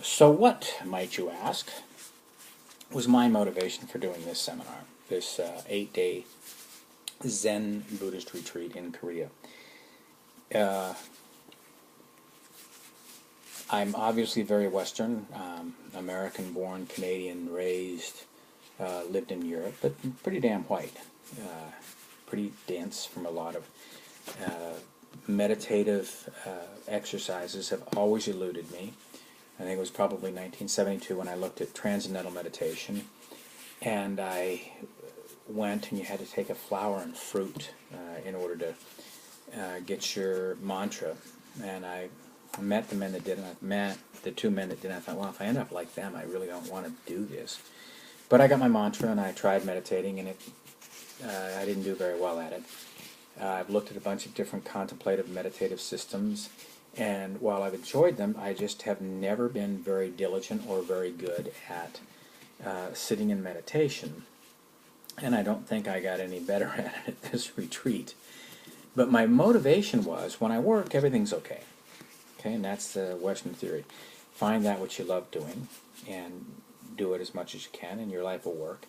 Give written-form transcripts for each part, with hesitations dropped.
So what, might you ask, was my motivation for doing this seminar, this 8-day Zen Buddhist retreat in Korea? I'm obviously very Western, American-born, Canadian-raised, lived in Europe, but pretty damn white, pretty dense from a lot of meditative exercises have always eluded me. I think it was probably 1972 when I looked at transcendental meditation, and I went and you had to take a flower and fruit in order to get your mantra, and I met the men that did, and I met the two men that did, and I thought, well, if I end up like them, I really don't want to do this. But I got my mantra, and I tried meditating, and I didn't do very well at it. I've looked at a bunch of different contemplative meditative systems, and while I've enjoyed them, I just have never been very diligent or very good at sitting in meditation. And I don't think I got any better at it at this retreat. But my motivation was, when I work, everything's okay. Okay, and that's the Western theory. Find that which you love doing, and do it as much as you can, and your life will work.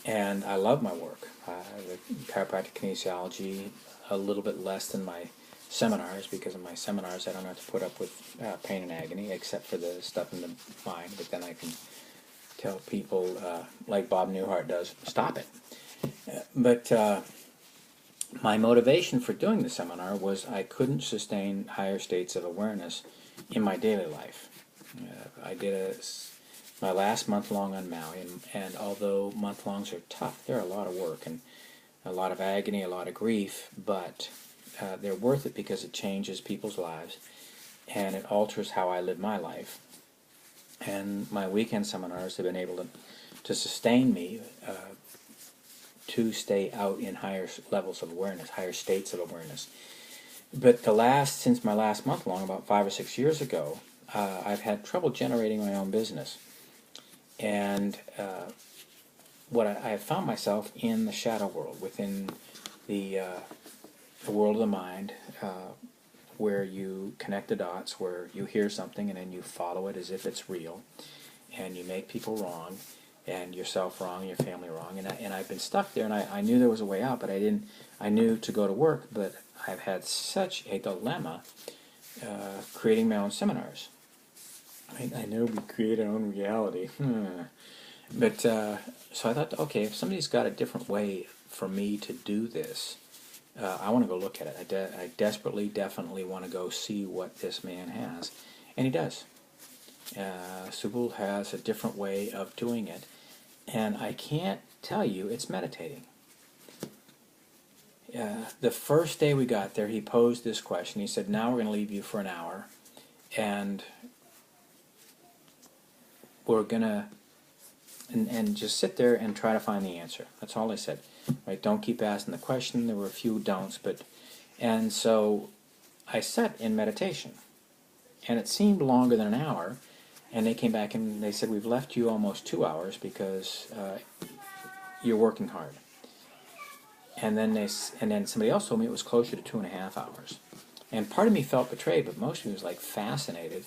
And I love my work. The chiropractic kinesiology, a little bit less than my seminars, because in my seminars I don't have to put up with pain and agony, except for the stuff in the mind, but then I can tell people, like Bob Newhart does, stop it. But my motivation for doing the seminar was I couldn't sustain higher states of awareness in my daily life. I did my last month-long on Maui, and although month-longs are tough, they're a lot of work and a lot of agony, a lot of grief, but they're worth it because it changes people's lives and it alters how I live my life. And my weekend seminars have been able to sustain me to stay out in higher levels of awareness, higher states of awareness. But since my last month long, about 5 or 6 years ago, I've had trouble generating my own business. And what I have found myself in the shadow world, within the world of the mind, where you connect the dots, where you hear something and then you follow it as if it's real, and you make people wrong, and yourself wrong, and your family wrong, and I've been stuck there, and I knew there was a way out, but I knew to go to work, but I've had such a dilemma creating my own seminars. I know we create our own reality. But, so I thought, okay, if somebody's got a different way for me to do this, I want to go look at it. I desperately, definitely want to go see what this man has. And he does. Subul has a different way of doing it. And I can't tell you, it's meditating. The first day we got there, he posed this question. He said, now we're going to leave you for an hour, and we're going to and just sit there and try to find the answer. That's all I said. Right? Don't keep asking the question. There were a few don'ts, and so I sat in meditation, and it seemed longer than an hour. And they came back and they said, we've left you almost 2 hours because you're working hard. And then somebody else told me it was closer to 2.5 hours. And part of me felt betrayed, but most of me was like fascinated,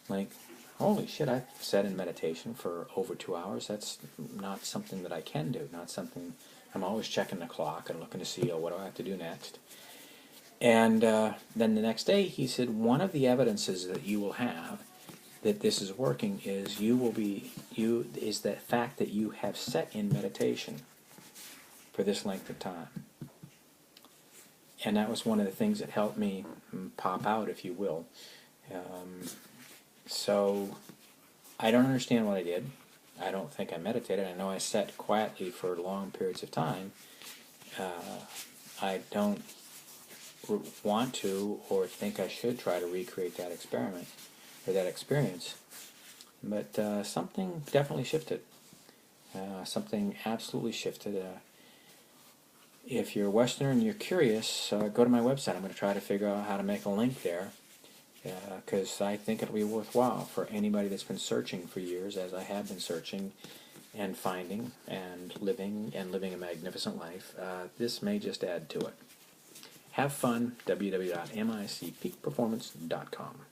like, holy shit, I've sat in meditation for over 2 hours. That's not something that I can do, not something, I'm always checking the clock and looking to see, what do I have to do next? And then the next day he said, one of the evidences that you will have that this is working is is the fact that you have sat in meditation for this length of time. And that was one of the things that helped me pop out, if you will. So I don't understand what I did. I don't think I meditated. I know I sat quietly for long periods of time. I don't want to or think I should try to recreate that experiment or that experience. But something definitely shifted. Something absolutely shifted. If you're a Westerner and you're curious, go to my website. I'm going to try to figure out how to make a link there, because I think it'll be worthwhile for anybody that's been searching for years, as I have been searching and finding and living a magnificent life. This may just add to it. Have fun. www.micpeakperformance.com